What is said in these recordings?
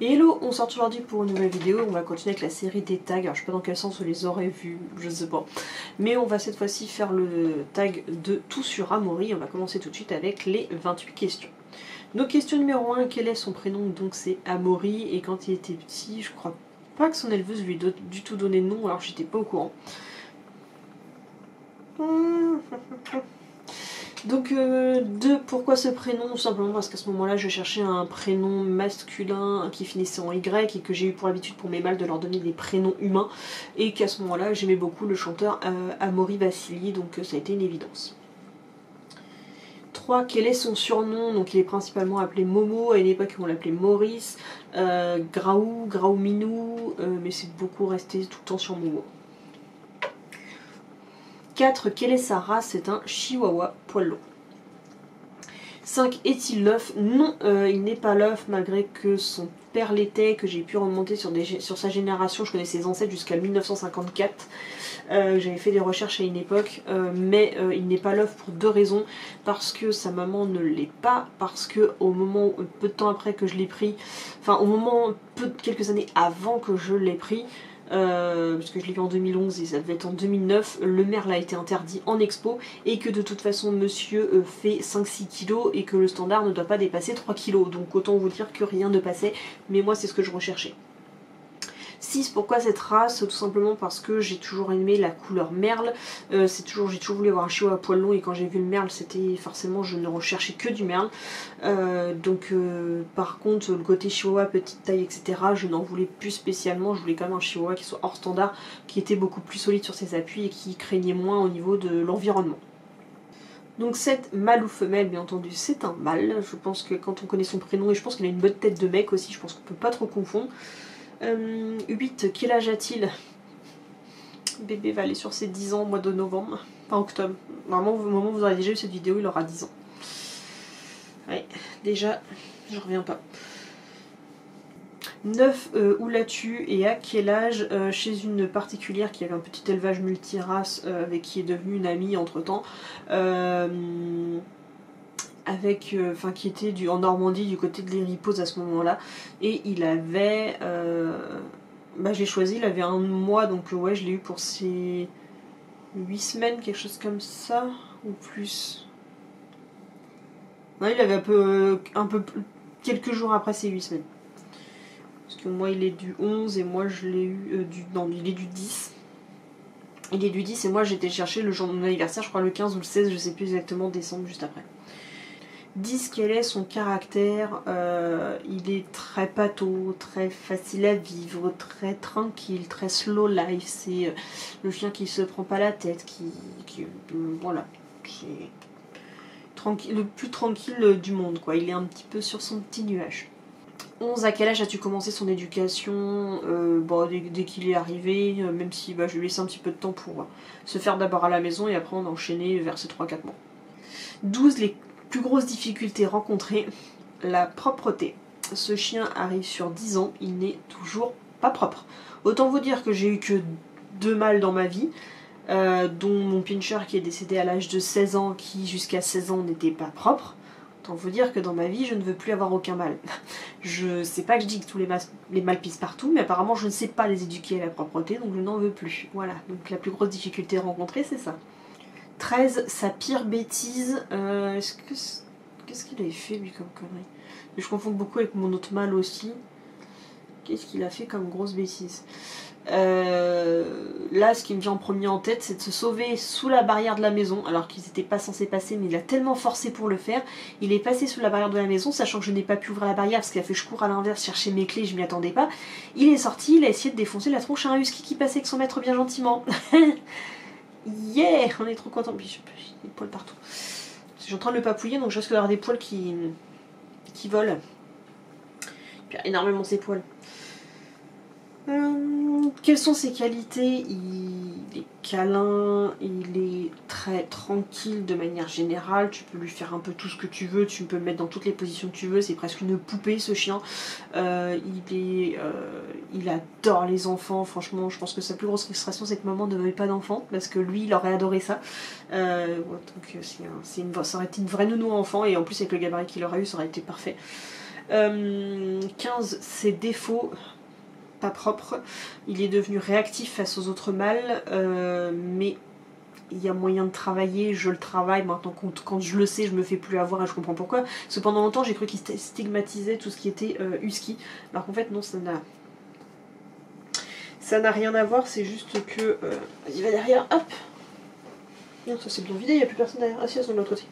Hello, on sort aujourd'hui pour une nouvelle vidéo, on va continuer avec la série des tags, alors je sais pas dans quel sens vous les aurez vus, je sais pas. Mais on va cette fois-ci faire le tag de tout sur Amaury, on va commencer tout de suite avec les 28 questions. Donc question numéro 1, quel est son prénom? Donc c'est Amaury, et quand il était petit, je crois pas que son éleveuse lui ait du tout donné de nom, alors j'étais pas au courant. Donc, pourquoi ce prénom? Tout simplement parce qu'à ce moment-là, je cherchais un prénom masculin qui finissait en Y et que j'ai eu pour habitude pour mes mâles de leur donner des prénoms humains. Et qu'à ce moment-là, j'aimais beaucoup le chanteur Amaury Vassili, donc ça a été une évidence. 3. Quel est son surnom? Donc il est principalement appelé Momo, à une époque on l'appelait Maurice, Graou, Graouminou, mais c'est beaucoup resté tout le temps sur Momo. 4. Quelle est sa race? C'est un chihuahua poil long. 5. Est-il l'œuf? Non, il n'est pas l'œuf, malgré que son père l'était, que j'ai pu remonter sur sa génération. Je connais ses ancêtres jusqu'à 1954. J'avais fait des recherches à une époque, mais il n'est pas l'œuf pour deux raisons. Parce que sa maman ne l'est pas, parce que au moment, peu de temps après que je l'ai pris, enfin au moment, quelques années avant que je l'ai pris, parce que je l'ai vu en 2011 et ça devait être en 2009, le merle a été interdit en expo et que de toute façon monsieur fait 5-6 kilos et que le standard ne doit pas dépasser 3 kilos, donc autant vous dire que rien ne passait, mais moi c'est ce que je recherchais. 6. Pourquoi cette race? Tout simplement parce que j'ai toujours aimé la couleur merle, j'ai toujours voulu avoir un chihuahua à poil long et quand j'ai vu le merle c'était forcément je ne recherchais que du merle, par contre le côté chihuahua petite taille etc je n'en voulais plus spécialement, je voulais quand même un chihuahua qui soit hors standard, qui était beaucoup plus solide sur ses appuis et qui craignait moins au niveau de l'environnement. Donc 7, mâle ou femelle, bien entendu c'est un mâle, je pense que quand on connaît son prénom, et je pense qu'il a une bonne tête de mec aussi, je pense qu'on peut pas trop confondre. 8, quel âge a-t-il? Bébé va aller sur ses 10 ans au mois de novembre, pas octobre. Normalement au moment où vous aurez déjà eu cette vidéo il aura 10 ans. Ouais, déjà, je reviens pas. 9, où l'as-tu et à quel âge? Chez une particulière qui avait un petit élevage multirace avec qui est devenue une amie entre temps. Qui était en Normandie du côté de l'Héripoz à ce moment-là. Et il avait... je l'ai choisi, il avait un mois, donc ouais, je l'ai eu pour ses 8 semaines, quelque chose comme ça, ou plus. Ouais, il avait un peu quelques jours après ses 8 semaines. Parce que moi, il est du 11 et moi, je l'ai eu non, il est du 10. Il est du 10 et moi, j'étais chercher le jour de mon anniversaire, je crois le 15 ou le 16, je sais plus exactement, décembre, juste après. 10, quel est son caractère? Il est très pâteau, très facile à vivre, très tranquille, très slow life. C'est le chien qui se prend pas la tête, voilà, c'est le plus tranquille du monde, quoi. Il est un petit peu sur son petit nuage. 11, à quel âge as-tu commencé son éducation? Dès qu'il est arrivé, même si je lui ai laissé un petit peu de temps pour se faire d'abord à la maison et après on a enchaîné vers ses 3-4 mois. 12, les plus grosses difficultés rencontrées, la propreté. Ce chien arrive sur 10 ans, il n'est toujours pas propre. Autant vous dire que j'ai eu que 2 mâles dans ma vie, dont mon pincher qui est décédé à l'âge de 16 ans, qui jusqu'à 16 ans n'était pas propre. Autant vous dire que dans ma vie, je ne veux plus avoir aucun mâle. Je sais pas que je dis que tous les mâles pissent partout, mais apparemment je ne sais pas les éduquer à la propreté, donc je n'en veux plus. Voilà, donc la plus grosse difficulté rencontrée, c'est ça. 13, sa pire bêtise. Qu'est-ce qu'il avait fait lui comme connerie? Je confonds beaucoup avec mon autre mâle aussi. Qu'est-ce qu'il a fait comme grosse bêtise? Là, ce qui me vient en premier en tête, c'est de se sauver sous la barrière de la maison, alors qu'ils n'étaient pas censés passer, mais il a tellement forcé pour le faire. Il est passé sous la barrière de la maison, sachant que je n'ai pas pu ouvrir la barrière parce qu'il a fait je cours à l'inverse chercher mes clés, je m'y attendais pas. Il est sorti, il a essayé de défoncer la tronche à un husky qui passait avec son maître bien gentiment. Yeah, on est trop contents. Puis j'ai des poils partout. Je suis en train de le papouiller, donc je risque d'avoir des poils qui volent. Puis énormément ses poils. Quelles sont ses qualités? Il est câlin, il est très tranquille de manière générale, tu peux lui faire un peu tout ce que tu veux, tu peux le mettre dans toutes les positions que tu veux, c'est presque une poupée ce chien. Il adore les enfants, franchement je pense que sa plus grosse frustration c'est que maman ne veuille pas d'enfants, parce que lui il aurait adoré ça. Donc ça aurait été une vraie nounou enfant, et en plus avec le gabarit qu'il aurait eu ça aurait été parfait. 15, ses défauts, pas propres. Il est devenu réactif face aux autres mâles, mais il y a moyen de travailler, je le travaille. Maintenant, quand je le sais, je me fais plus avoir et je comprends pourquoi. Parce que pendant longtemps, j'ai cru qu'il stigmatisait tout ce qui était husky. Alors qu'en fait, non, ça n'a rien à voir, c'est juste que... il va derrière, hop. Non, ça c'est bien vidé, il n'y a plus personne derrière. Ah si, c'est de l'autre côté.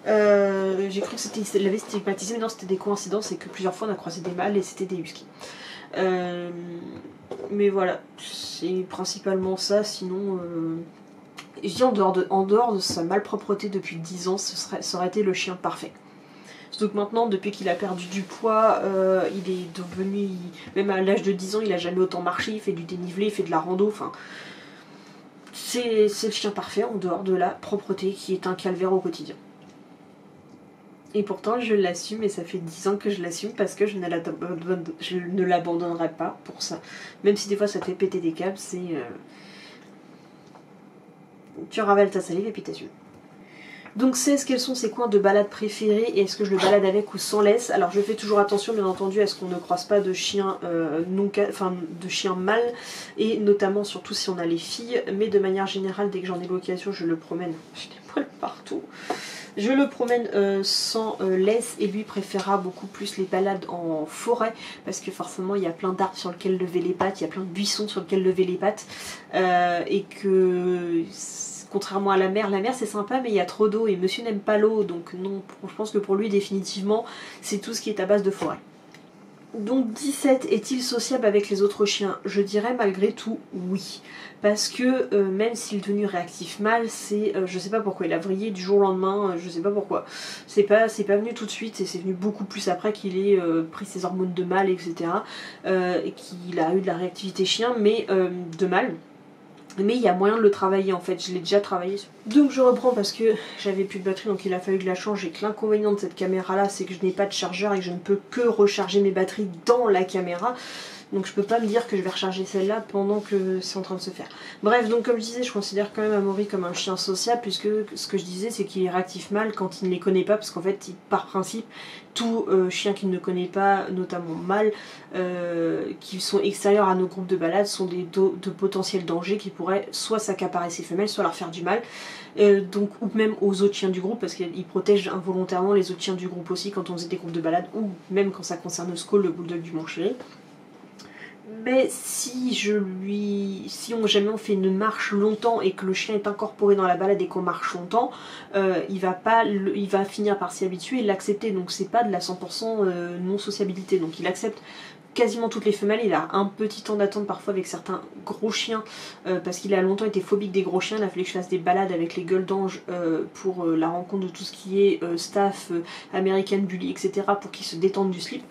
J'ai cru que il l'avait stigmatisé, mais non, c'était des coïncidences et que plusieurs fois on a croisé des mâles et c'était des huskies. Mais voilà, c'est principalement ça, sinon... je dis en dehors de sa malpropreté depuis 10 ans, ça aurait été le chien parfait. Donc maintenant, depuis qu'il a perdu du poids, il est devenu... Même à l'âge de 10 ans, il a jamais autant marché, il fait du dénivelé, il fait de la rando, enfin... C'est le chien parfait en dehors de la propreté qui est un calvaire au quotidien. Et pourtant je l'assume et ça fait 10 ans que je l'assume parce que je ne l'abandonnerai pas pour ça. Même si des fois ça te fait péter des câbles, c'est... Tu ravales ta salive et puis t'assumes. Donc 16, quels sont ses coins de balade préférés et est-ce que je le balade avec ou sans laisse? Alors je fais toujours attention bien entendu à ce qu'on ne croise pas de chiens de chiens mâles et notamment surtout si on a les filles, mais de manière générale dès que j'en ai l'occasion je le promène, j'ai des poils partout, je le promène sans laisse et lui préférera beaucoup plus les balades en forêt parce que forcément il y a plein d'arbres sur lesquels lever les pattes, il y a plein de buissons sur lesquels lever les pattes et que... Contrairement à la mer c'est sympa mais il y a trop d'eau et monsieur n'aime pas l'eau donc non, je pense que pour lui définitivement c'est tout ce qui est à base de forêt. Donc 17, est-il sociable avec les autres chiens? Je dirais malgré tout oui. Parce que même s'il est devenu réactif mâle, c'est, je sais pas pourquoi, il a vrillé du jour au lendemain, je sais pas pourquoi. C'est pas venu tout de suite et c'est venu beaucoup plus après qu'il ait pris ses hormones de mâle, etc. Et qu'il a eu de la réactivité chien, mais de mâle. Mais il y a moyen de le travailler en fait, je l'ai déjà travaillé. Donc je reprends parce que j'avais plus de batterie donc il a fallu que je la change et que l'inconvénient de cette caméra là c'est que je n'ai pas de chargeur et que je ne peux que recharger mes batteries dans la caméra. Donc je peux pas me dire que je vais recharger celle-là pendant que c'est en train de se faire. Bref, donc comme je disais, je considère quand même Amaury comme un chien sociable puisque ce que je disais c'est qu'il est réactif mâle quand il ne les connaît pas parce qu'en fait, par principe, tout chien qu'il ne connaît pas, notamment mâle, qui sont extérieurs à nos groupes de balade sont de potentiels dangers qui pourraient soit s'accaparer ses femelles, soit leur faire du mal. Donc, ou même aux autres chiens du groupe parce qu'ils protègent involontairement les autres chiens du groupe aussi quand on faisait des groupes de balade ou même quand ça concerne Skull, le bulldog du Mont Chéri. Mais si jamais on fait une marche longtemps et que le chien est incorporé dans la balade et qu'on marche longtemps, il va finir par s'y habituer et l'accepter. Donc c'est pas de la 100% non sociabilité. Donc il accepte quasiment toutes les femelles, il a un petit temps d'attente parfois avec certains gros chiens parce qu'il a longtemps été phobique des gros chiens, il a fallu que je fasse des balades avec les gueules d'ange pour la rencontre de tout ce qui est staff, American Bully, etc. pour qu'ils se détendent du slip.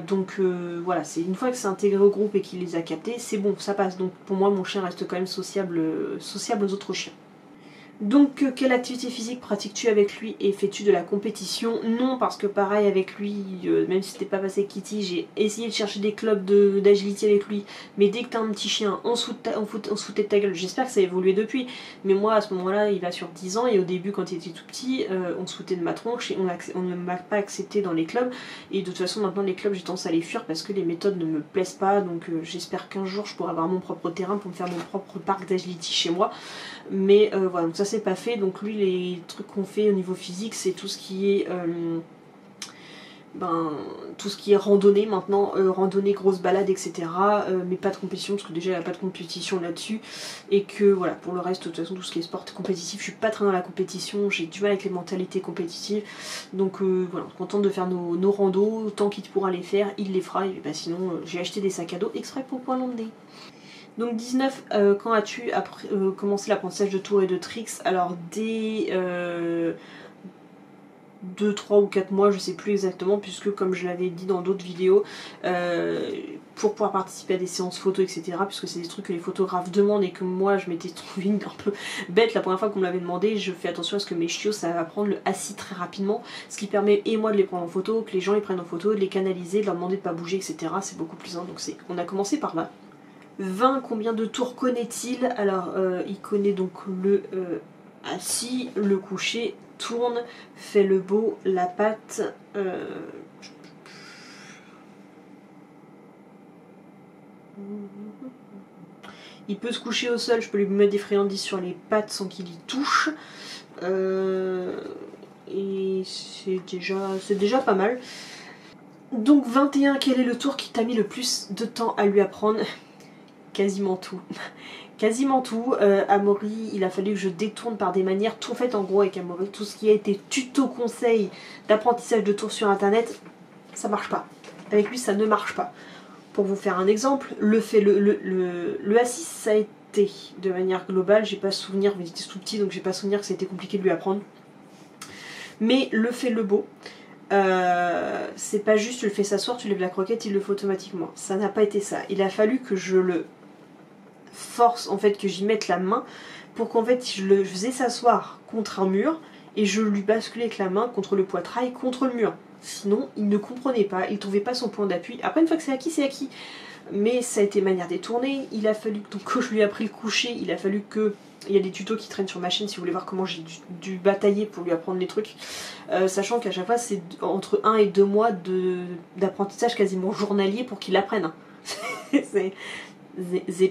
Donc voilà, c'est une fois que c'est intégré au groupe et qu'il les a captés, c'est bon, ça passe. Donc pour moi mon chien reste quand même sociable aux autres chiens. Donc quelle activité physique pratiques-tu avec lui et fais-tu de la compétition? Non, parce que pareil avec lui, même si c'était pas passé avec Kitty, j'ai essayé de chercher des clubs d'agilité avec lui, mais dès que t'as un petit chien, on se foutait de ta gueule. J'espère que ça a évolué depuis, mais moi à ce moment-là il va sur 10 ans et au début quand il était tout petit, on se foutait de ma tronche et on ne m'a pas accepté dans les clubs et de toute façon maintenant les clubs j'ai tendance à les fuir parce que les méthodes ne me plaisent pas, donc j'espère qu'un jour je pourrai avoir mon propre terrain pour me faire mon propre parc d'agility chez moi. Mais voilà, donc ça c'est pas fait, donc lui les trucs qu'on fait au niveau physique c'est tout ce qui est randonnée maintenant, randonnée, grosse balade, etc. Mais pas de compétition parce que déjà il n'y a pas de compétition là-dessus et que voilà, pour le reste de toute façon tout ce qui est sport compétitif, je suis pas très dans la compétition, j'ai du mal avec les mentalités compétitives, donc voilà, on se contente de faire nos randos, tant qu'il pourra les faire, il les fera, et bah, sinon j'ai acheté des sacs à dos exprès pour Point Landais. Donc 19, quand as-tu commencé l'apprentissage de tours et de tricks? Alors dès 2, 3 ou 4 mois, je sais plus exactement, puisque comme je l'avais dit dans d'autres vidéos, pour pouvoir participer à des séances photos, etc., puisque c'est des trucs que les photographes demandent et que moi je m'étais trouvée un peu bête la première fois qu'on me l'avait demandé, je fais attention à ce que mes chiots ça va prendre le assis très rapidement, ce qui permet et moi de les prendre en photo, que les gens les prennent en photo, de les canaliser, de leur demander de pas bouger, etc. C'est beaucoup plus simple, donc on a commencé par là. 20, combien de tours connaît-il? Alors il connaît donc le assis, le couché, tourne, fait le beau, la patte, Il peut se coucher au sol, je peux lui mettre des friandises sur les pattes sans qu'il y touche. Et c'est déjà pas mal. Donc 21, quel est le tour qui t'a mis le plus de temps à lui apprendre? Quasiment tout. Quasiment tout. Amaury, il a fallu que je détourne par des manières. Tout fait en gros avec Amaury, tout ce qui a été tuto conseil d'apprentissage de tours sur internet, ça marche pas. Avec lui, ça ne marche pas. Pour vous faire un exemple, le A6, ça a été de manière globale, j'ai pas souvenir, vous étiez tout petit donc j'ai pas souvenir que ça a été compliqué de lui apprendre. Mais le fait le beau, c'est pas juste tu le fais s'asseoir, tu lèves la croquette, il le fait automatiquement. Ça n'a pas été ça. Il a fallu que je le force, en fait, que j'y mette la main pour qu'en fait je le faisais s'asseoir contre un mur et je lui basculais avec la main contre le poitrail, contre le mur. Sinon, il ne comprenait pas, il trouvait pas son point d'appui. Après, une fois que c'est acquis, c'est acquis. Mais ça a été manière détournée. Il a fallu que, donc, quand je lui ai appris le coucher, il a fallu que... Il y a des tutos qui traînent sur ma chaîne si vous voulez voir comment j'ai dû batailler pour lui apprendre les trucs. Sachant qu'à chaque fois, c'est entre 1 et 2 mois d'apprentissage quasiment journalier pour qu'il apprenne. C'est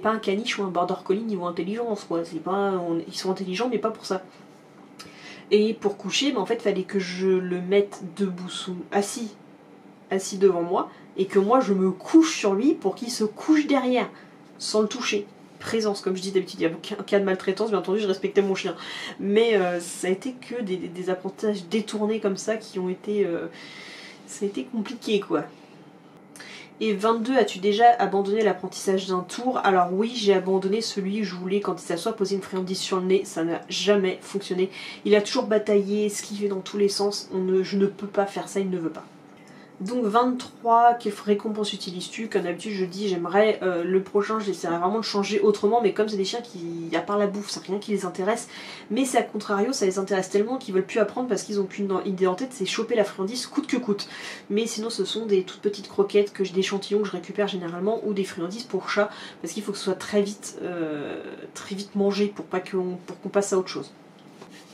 pas un caniche ou un border collie niveau intelligence, quoi. Ils sont intelligents, mais pas pour ça. Et pour coucher, en fait, il fallait que je le mette debout, assis devant moi, et que moi je me couche sur lui pour qu'il se couche derrière, sans le toucher. Présence, comme je dis d'habitude, il y a aucun cas de maltraitance, bien entendu, je respectais mon chien. Mais ça a été que des apprentissages détournés comme ça qui ont été... ça a été compliqué, quoi. Et 22, as-tu déjà abandonné l'apprentissage d'un tour? Alors oui, j'ai abandonné celui où je voulais, quand il s'assoit, poser une friandise sur le nez. Ça n'a jamais fonctionné. Il a toujours bataillé, esquivé dans tous les sens. Je ne peux pas faire ça, il ne veut pas. Donc 23, quelle récompense utilises-tu? Comme d'habitude je dis, j'aimerais le prochain, j'essaierai vraiment de changer autrement, mais comme c'est des chiens qui, à part la bouffe, c'est rien qui les intéresse, mais c'est à contrario, ça les intéresse tellement qu'ils veulent plus apprendre parce qu'ils ont qu'une idée en tête, c'est choper la friandise coûte que coûte. Mais sinon ce sont des toutes petites croquettes, des échantillons que je récupère généralement, ou des friandises pour chat, parce qu'il faut que ce soit très vite mangé pour qu'on passe à autre chose.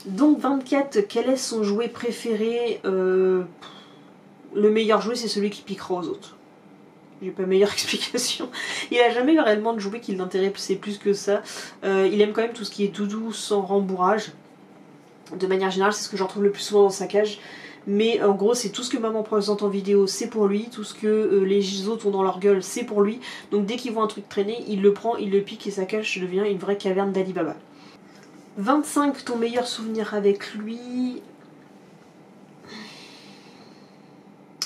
Donc 24, quel est son jouet préféré? Le meilleur jouet, c'est celui qui piquera aux autres. J'ai pas meilleure explication. Il a jamais eu réellement de jouet qui l'intéressait plus que ça. Il aime quand même tout ce qui est doudou sans rembourrage. De manière générale, c'est ce que j'en trouve le plus souvent dans sa cage. Mais en gros, c'est tout ce que maman présente en vidéo, c'est pour lui. Tout ce que les autres ont dans leur gueule, c'est pour lui. Donc dès qu'il voit un truc traîner, il le prend, il le pique et sa cage devient une vraie caverne d'Ali Baba. 25, ton meilleur souvenir avec lui...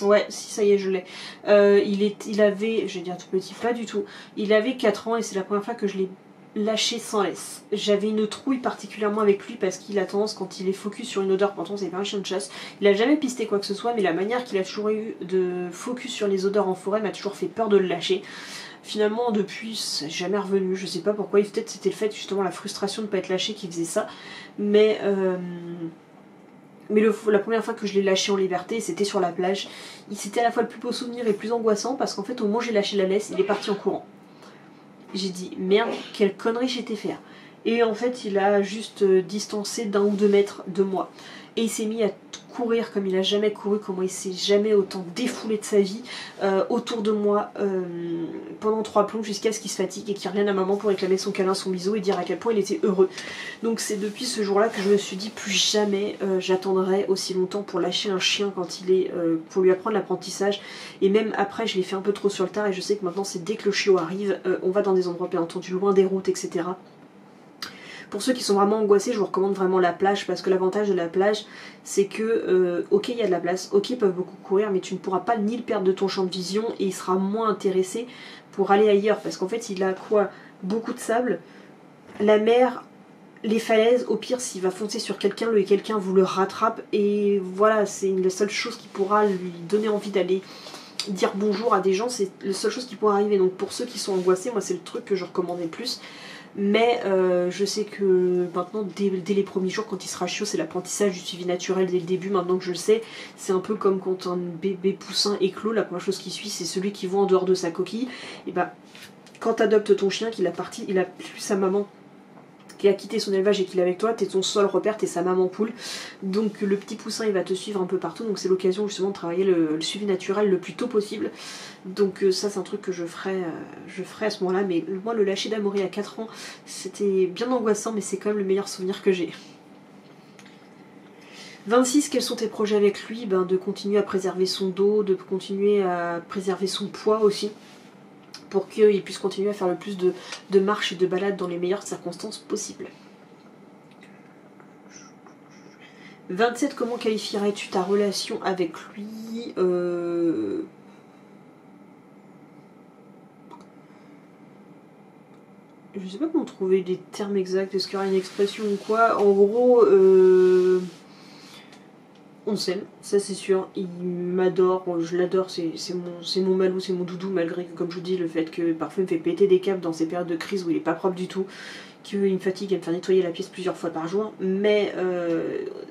Ouais, si ça y est, je l'ai. Il avait, je vais dire tout petit, pas du tout. Il avait 4 ans et c'est la première fois que je l'ai lâché sans laisse. J'avais une trouille particulièrement avec lui parce qu'il a tendance, quand il est focus sur une odeur, pourtant c'est pas un chien de chasse, il a jamais pisté quoi que ce soit, mais la manière qu'il a toujours eu de focus sur les odeurs en forêt m'a toujours fait peur de le lâcher. Finalement, depuis, c'est jamais revenu. Je sais pas pourquoi, peut-être c'était le fait, justement, la frustration de ne pas être lâché qui faisait ça. Mais la première fois que je l'ai lâché en liberté, c'était sur la plage. C'était à la fois le plus beau souvenir et le plus angoissant parce qu'en fait, au moment où j'ai lâché la laisse, il est parti en courant. J'ai dit, merde, quelle connerie j'ai été faire. Et en fait, il a juste distancé d'1 ou 2 mètres de moi. Et il s'est mis à courir comme il a jamais couru, comment il s'est jamais autant défoulé de sa vie autour de moi pendant 3 plombs jusqu'à ce qu'il se fatigue et qu'il revienne à maman pour réclamer son câlin, son bisou et dire à quel point il était heureux. Donc c'est depuis ce jour-là que je me suis dit plus jamais j'attendrai aussi longtemps pour lâcher un chien quand il est pour lui apprendre l'apprentissage. Et même après je l'ai fait un peu trop sur le tard et je sais que maintenant c'est dès que le chiot arrive, on va dans des endroits bien entendu loin des routes, etc. Pour ceux qui sont vraiment angoissés, je vous recommande vraiment la plage parce que l'avantage de la plage, c'est que, ok, il y a de la place, ok, ils peuvent beaucoup courir, mais tu ne pourras pas ni le perdre de ton champ de vision et il sera moins intéressé pour aller ailleurs parce qu'en fait, il a quoi? Beaucoup de sable, la mer, les falaises, au pire, s'il va foncer sur quelqu'un, le quelqu'un vous le rattrape et voilà, c'est la seule chose qui pourra lui donner envie d'aller dire bonjour à des gens, c'est la seule chose qui pourra arriver. Donc pour ceux qui sont angoissés, moi c'est le truc que je recommandais le plus. Mais je sais que maintenant, dès les premiers jours, quand il sera chiot, c'est l'apprentissage du suivi naturel dès le début. Maintenant que je le sais, c'est un peu comme quand un bébé poussin éclot, la première chose qui suit, c'est celui qui voit en dehors de sa coquille. Et bah, quand tu adoptes ton chien, qu'il a plus sa maman qui a quitté son élevage et qu'il est avec toi, t'es ton seul repère, t'es sa maman poule. Donc le petit poussin il va te suivre un peu partout, donc c'est l'occasion justement de travailler le suivi naturel le plus tôt possible. Donc ça c'est un truc que je ferai à ce moment là, mais moi le lâcher d'Amaury à 4 ans c'était bien angoissant, mais c'est quand même le meilleur souvenir que j'ai. 26, quels sont tes projets avec lui? Ben, de continuer à préserver son dos, de continuer à préserver son poids aussi, pour qu'il puisse continuer à faire le plus de marches et de balades dans les meilleures circonstances possibles. 27, comment qualifierais-tu ta relation avec lui? Je sais pas comment trouver des termes exacts, est-ce qu'il y aura une expression ou quoi? En gros, on s'aime, ça c'est sûr, il m'adore, je l'adore, c'est mon malou, c'est mon doudou, malgré que, comme je vous dis, le fait que parfois il me fait péter des câbles dans ces périodes de crise où il est pas propre du tout, qu'il me fatigue à me faire nettoyer la pièce plusieurs fois par jour, mais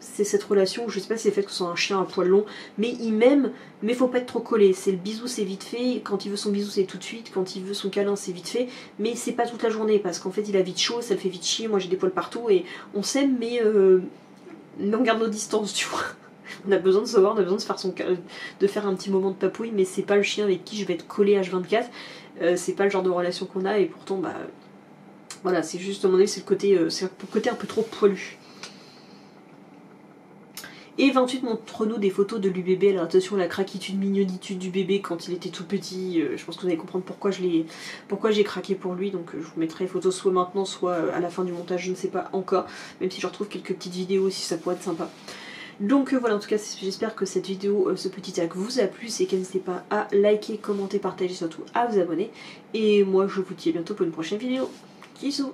c'est cette relation, je sais pas si c'est le fait que ce soit un chien à poil long, mais il m'aime, mais faut pas être trop collé, c'est le bisou c'est vite fait, quand il veut son bisou c'est tout de suite, quand il veut son câlin c'est vite fait, mais c'est pas toute la journée, parce qu'en fait il a vite chaud, ça le fait vite chier, moi j'ai des poils partout, et on s'aime, mais on garde nos distances, tu vois. On a besoin de savoir, on a besoin de faire un petit moment de papouille, mais c'est pas le chien avec qui je vais être collée H24, c'est pas le genre de relation qu'on a, et pourtant, bah, voilà, c'est juste, à mon avis, c'est le côté un peu trop poilu. Et 28, montre-nous des photos de l'UBB. Alors attention, la craquitude, mignonitude du bébé quand il était tout petit, je pense que vous allez comprendre pourquoi j'ai craqué pour lui, donc je vous mettrai les photos soit maintenant, soit à la fin du montage, je ne sais pas encore, même si je retrouve quelques petites vidéos si ça pourrait être sympa. Donc voilà, en tout cas j'espère que cette vidéo, ce petit tag vous a plu, et n'hésitez pas à liker, commenter, partager, surtout à vous abonner. Et moi je vous dis à bientôt pour une prochaine vidéo. Bisous.